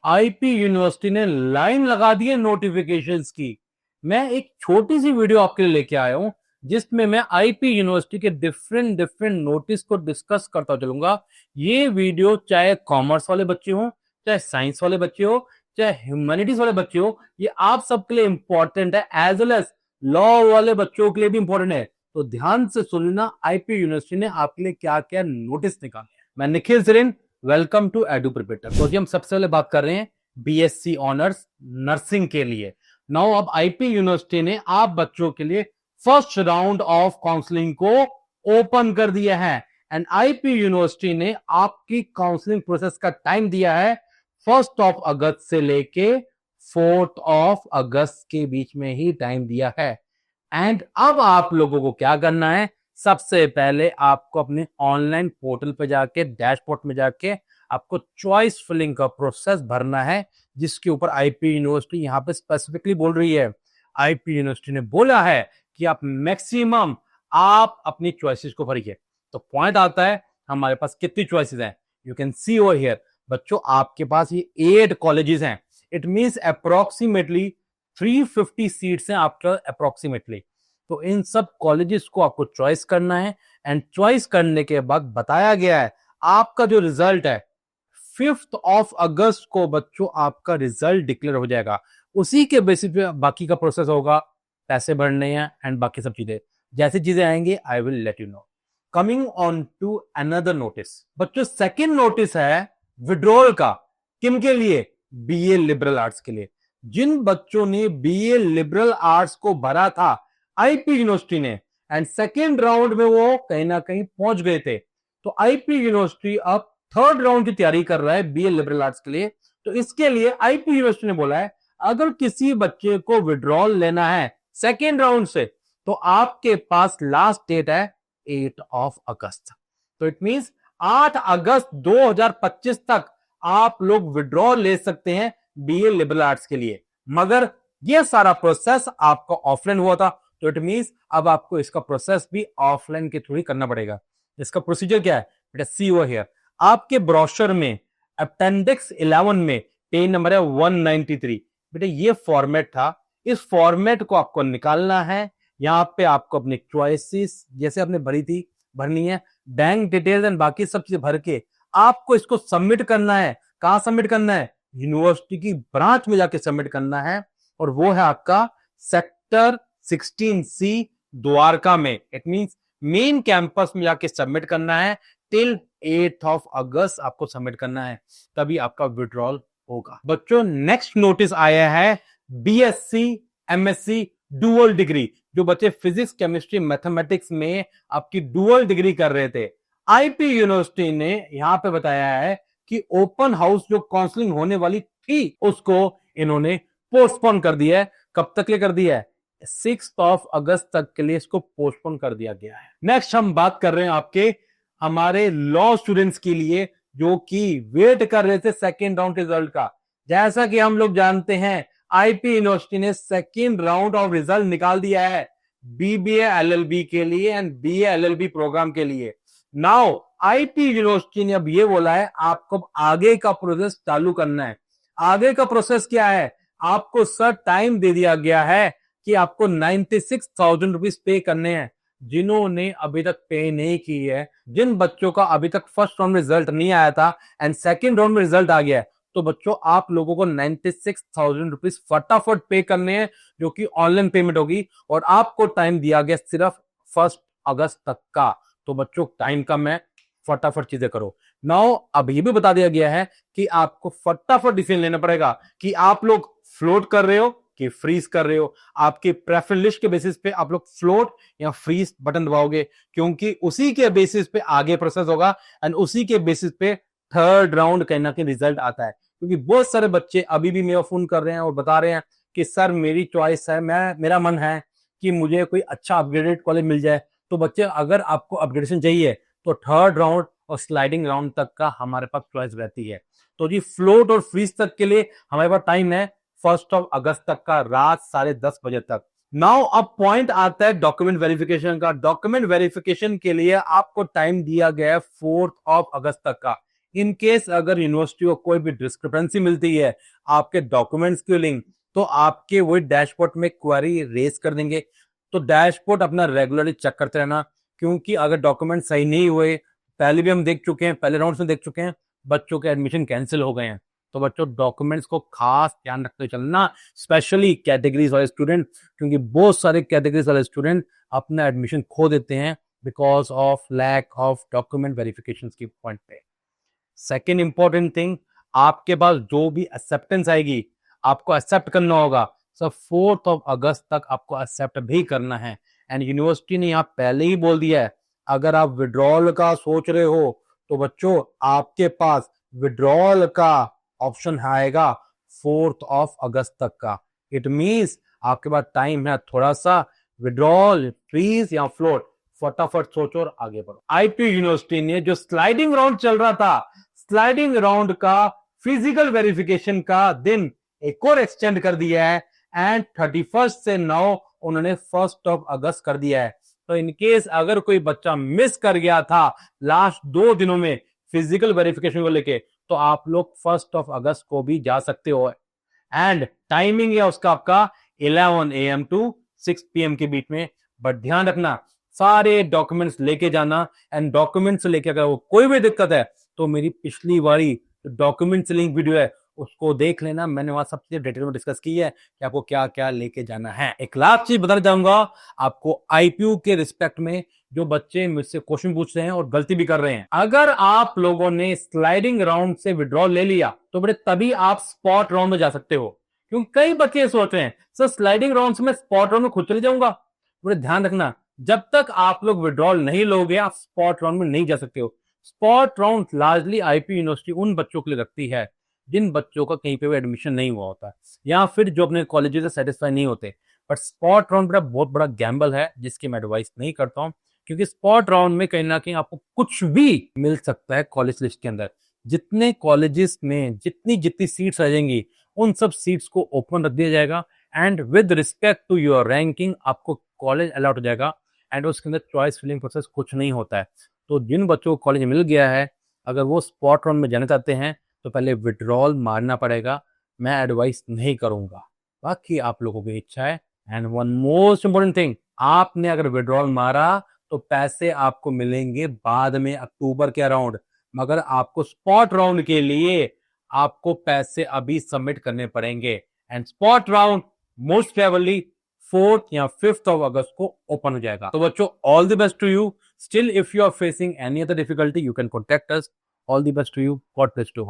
IP university ने line लगा दी है नोटिफिकेशंस की। मैं एक छोटी सी वीडियो आपके लिए लेके आया हूं जिसमें मैं आईपी यूनिवर्सिटी के डिफरेंट डिफरेंट नोटिस को डिस्कस करता चलूंगा। ये वीडियो चाहे कॉमर्स वाले बच्चे हो, चाहे साइंस वाले बच्चे हो, चाहे ह्यूमैनिटीज वाले बच्चे हो, ये आप सबके लिए इंपॉर्टेंट है, एज वेल एज लॉ वाले बच्चों के लिए भी इंपॉर्टेंट है। तो ध्यान से सुनना आईपी यूनिवर्सिटी ने आपके लिए क्या क्या नोटिस निकाले हैं। मैं Nikhil Zarin, welcome to Edu Preparator. तो जी हम सबसे पहले बात कर रहे हैं बीएससी ऑनर्स नर्सिंग के लिए। नाउ अब आईपी यूनिवर्सिटी ने आप बच्चों के लिए फर्स्ट राउंड ऑफ काउंसलिंग को ओपन कर दिया है एंड आईपी यूनिवर्सिटी ने आपकी काउंसलिंग प्रोसेस का टाइम दिया है 1 अगस्त से लेके 4 अगस्त के बीच में ही टाइम दिया है। एंड अब आप लोगों को क्या करना है, सबसे पहले आपको अपने ऑनलाइन पोर्टल पे जाके डैशबोर्ड में जाके आपको चॉइस फिलिंग का प्रोसेस भरना है, जिसके ऊपर आईपी यूनिवर्सिटी यहां पे स्पेसिफिकली बोल रही है। आईपी यूनिवर्सिटी ने बोला है कि आप मैक्सिमम आप अपनी चॉइसेस को भरिए। तो पॉइंट आता है हमारे पास कितनी चॉइसेस हैं, you can see over here. बच्चों आपके पास ये 8 कॉलेजेस हैं, इट मींस अप्रोक्सीमेटली 350 सीट्स हैं आफ्टर अप्रोक्सीमेटली। तो इन सब कॉलेजेस को आपको चॉइस करना है एंड चॉइस करने के बाद बताया गया है आपका जो रिजल्ट है 5 अगस्त को बच्चों आपका रिजल्ट डिक्लेयर हो जाएगा। उसी के बेसिस पे बाकी का प्रोसेस होगा, पैसे भरने हैं एंड बाकी सब चीजें। जैसी चीजें आएंगी I will let you know. Coming on to another notice, बच्चों सेकेंड नोटिस है विड्रॉल का। किन के लिए? बीए लिबरल आर्ट्स के लिए। जिन बच्चों ने बीए लिबरल आर्ट्स को भरा था आईपी यूनिवर्सिटी ने एंड सेकेंड राउंड में वो कहीं ना कहीं पहुंच गए थे, तो आईपी यूनिवर्सिटी अब थर्ड राउंड की तैयारी कर रहा है बीए लिबरल आर्ट्स के लिए। तो इसके लिए आईपी यूनिवर्सिटी ने बोला है अगर किसी बच्चे को विड्रॉल लेना है सेकेंड राउंड से तो आपके पास लास्ट डेट है 8 अगस्त। तो इट मींस 8 अगस्त 2025 तक आप लोग विड्रॉल ले सकते हैं बीए लिबरल आर्ट्स के लिए। मगर यह सारा प्रोसेस आपका ऑफलाइन हुआ था, तो इट मींस अब आपको इसका प्रोसेस भी ऑफलाइन के थ्रू ही करना पड़ेगा। इसका प्रोसीजर क्या है बेटा, सी ओवर हियर। आपके ब्रोशर में अपेंडिक्स 11 में पेज नंबर है 193। बेटा ये फॉर्मेट था, इस फॉर्मेट को आपको निकालना है। यहां पे आपको अपनी चॉइसेस जैसे आपने भरी थी भरनी है, बैंक डिटेल्स एंड बाकी सब चीजें भर के आपको इसको सबमिट करना है। कहां सबमिट करना है? यूनिवर्सिटी की ब्रांच में जाके सबमिट करना है, और वो है आपका सेक्टर 16C द्वारका में। इट मींस मेन कैंपस में जाके सबमिट करना है। टिल 8 अगस्त आपको सबमिट करना है, तभी आपका विड्रॉल होगा। बच्चों नेक्स्ट नोटिस आया है बीएससी एमएससी डुअल डिग्री। जो बच्चे फिजिक्स केमिस्ट्री मैथमेटिक्स में आपकी डुअल डिग्री कर रहे थे, आईपी यूनिवर्सिटी ने यहां पे बताया है कि ओपन हाउस जो काउंसलिंग होने वाली थी उसको इन्होंने पोस्टपोन कर दिया है। कब तक के लिए कर दिया है? 6 अगस्त तक के लिए इसको पोस्टपोन कर दिया गया है। नेक्स्ट हम बात कर रहे हैं आपके हमारे लॉ स्टूडेंट्स के लिए जो कि वेट कर रहे थे सेकेंड राउंड रिजल्ट का। जैसा कि हम लोग जानते हैं आईपी यूनिवर्सिटी ने सेकेंड राउंड ऑफ रिजल्ट निकाल दिया है बीबीए एलएलबी के लिए एंड बीए एलएलबी प्रोग्राम के लिए। नाउ आईपी यूनिवर्सिटी ने अब ये बोला है आपको आगे का प्रोसेस चालू करना है। आगे का प्रोसेस क्या है? आपको सर टाइम दे दिया गया है कि आपको 96,000 रुपीज पे करने हैं। जिन्होंने अभी तक पे नहीं की है, जिन बच्चों का अभी तक फर्स्ट राउंड में रिजल्ट नहीं आया था एंड सेकेंड राउंड में रिजल्ट आ गया है, तो बच्चों आप लोगों को 96,000 रुपीज फटाफट पे करने हैं, जो कि ऑनलाइन पेमेंट होगी। और आपको टाइम दिया गया सिर्फ 1 अगस्त तक का। तो बच्चों टाइम कम है, फटाफट चीजें करो। नाउ अब ये भी बता दिया गया है कि आपको फटाफट डिसीजन लेना पड़ेगा कि आप लोग फ्लोट कर रहे हो कि फ्रीज कर रहे हो। आपके प्रेफरेंस लिस्ट के बेसिस पे आप लोग फ्लोट या फ्रीज बटन दबाओगे, क्योंकि उसी के बेसिस पे आगे प्रोसेस होगा एंड उसी के बेसिस पे थर्ड राउंड कहीं ना कहीं रिजल्ट आता है। क्योंकि बहुत सारे बच्चे अभी भी मेरा फोन कर रहे हैं और बता रहे हैं कि सर मेरी चॉइस है, मेरा मन है कि मुझे कोई अच्छा अपग्रेडेड कॉलेज मिल जाए। तो बच्चे अगर आपको अपग्रेडेशन चाहिए तो थर्ड राउंड और स्लाइडिंग राउंड तक का हमारे पास चॉइस रहती है। तो जी फ्लोट और फ्रीज तक के लिए हमारे पास टाइम है 1 अगस्त तक का, रात 10:30 तक। नाउ अब पॉइंट आता है डॉक्यूमेंट वेरिफिकेशन का। डॉक्यूमेंट वेरिफिकेशन के लिए आपको टाइम दिया गया है 4 अगस्त तक का। इन केस अगर यूनिवर्सिटी को कोई भी डिस्क्रिपेंसी मिलती है आपके डॉक्यूमेंट्स की लिंक, तो आपके वही डैशबोर्ड में क्वेरी रेज कर देंगे। तो डैशबोर्ड अपना रेगुलरली चेक करते रहना, क्योंकि अगर डॉक्यूमेंट सही नहीं हुए, पहले भी हम देख चुके हैं, पहले राउंड में देख चुके हैं, बच्चों के एडमिशन कैंसिल हो गए हैं। तो बच्चों डॉक्यूमेंट्स को खास ध्यान रखते चलना, स्पेशली कैटेगरीज वाले स्टूडेंट, क्योंकि बहुत सारे कैटेगरीज वाले स्टूडेंट अपना एडमिशन खो देते हैं because of lack of document verification की पॉइंट पे। सेकेंड इंपॉर्टेंट थिंग, आपके पास जो भी एक्सेप्टेंस आएगी आपको एक्सेप्ट करना होगा। सो 4 अगस्त तक आपको एक्सेप्ट भी करना है। एंड यूनिवर्सिटी ने यहाँ पहले ही बोल दिया है, अगर आप विड्रॉल का सोच रहे हो तो बच्चों आपके पास विड्रॉल का ऑप्शन आएगा 4 अगस्त तक का। इट मीन्स आपके पास टाइम है थोड़ा सा, विड्रॉल, फ्रीज या फ्लोट, फटाफट सोचो और आगे बढ़ो। आईपी यूनिवर्सिटी ने जो स्लाइडिंग राउंड चल रहा था, स्लाइडिंग राउंड का फिजिकल वेरिफिकेशन का दिन एक और एक्सटेंड कर दिया है एंड 31 से 9 उन्होंने 1 अगस्त कर दिया है। तो इनकेस अगर कोई बच्चा मिस कर गया था लास्ट 2 दिनों में फिजिकल वेरिफिकेशन को लेके, तो आप लोग 1 अगस्त को भी जा सकते हो। एंड टाइमिंग है उसका आपका 11 AM टू 6 PM के बीच में। बट ध्यान रखना सारे डॉक्यूमेंट्स लेके जाना, एंड डॉक्यूमेंट्स लेके अगर वो कोई भी दिक्कत है तो मेरी पिछली वाली डॉक्यूमेंट्स लिंक वीडियो है उसको देख लेना, मैंने वहां सबसे डिटेल में डिस्कस की है कि आपको क्या क्या लेके जाना है। एक लास्ट चीज बताना चाहूंगा आपको आईपीयू के रिस्पेक्ट में, जो बच्चे मुझसे क्वेश्चन पूछ रहे हैं और गलती भी कर रहे हैं। अगर आप लोगों ने स्लाइडिंग राउंड से विड्रॉल ले लिया तो बेटे तभी आप स्पॉट राउंड में जा सकते हो, क्योंकि कई बच्चे सोच रहे हैं सर स्लाइडिंग राउंड से मैं स्पॉट राउंड में खुद चले जाऊंगा। बड़े ध्यान रखना, जब तक आप लोग विड्रॉल नहीं लोगे आप स्पॉट राउंड में नहीं जा सकते हो। Spot round largely IP university उन बच्चों के लिए रखती है जिन बच्चों का कहीं पे भी एडमिशन नहीं हुआ होता है या फिर जो अपने कॉलेज से सेटिस्फाई नहीं होते। बट स्पॉट राउंड बहुत बड़ा गैम्बल है जिसकी मैं एडवाइस नहीं करता हूं, क्योंकि स्पॉट राउंड में कहीं ना कहीं आपको कुछ भी मिल सकता है। कॉलेज लिस्ट के अंदर जितने कॉलेजेस में जितनी जितनी सीट्स आ जाएंगी उन सब सीट्स को ओपन रख दिया जाएगा and with respect to your ranking आपको कॉलेज अलॉट हो जाएगा एंड उसके अंदर चॉइस फिलिंग प्रोसेस कुछ नहीं होता है। तो जिन बच्चों को कॉलेज मिल गया है अगर वो स्पॉट राउंड में जाना चाहते हैं तो पहले विड्रॉल मारना पड़ेगा, मैं एडवाइस नहीं करूंगा, बाकी आप लोगों की इच्छा है। And one most important thing, आपने अगर विड्रॉल मारा तो पैसे आपको मिलेंगे बाद में अक्टूबर के अराउंड, मगर आपको स्पॉट राउंड के लिए आपको पैसे अभी सबमिट करने पड़ेंगे। And spot round most probably 4 या 5 अगस्त को ओपन हो जाएगा। तो बच्चों all the best to you. Still if you are facing any other difficulty you can contact us. All the best to you. God bless you.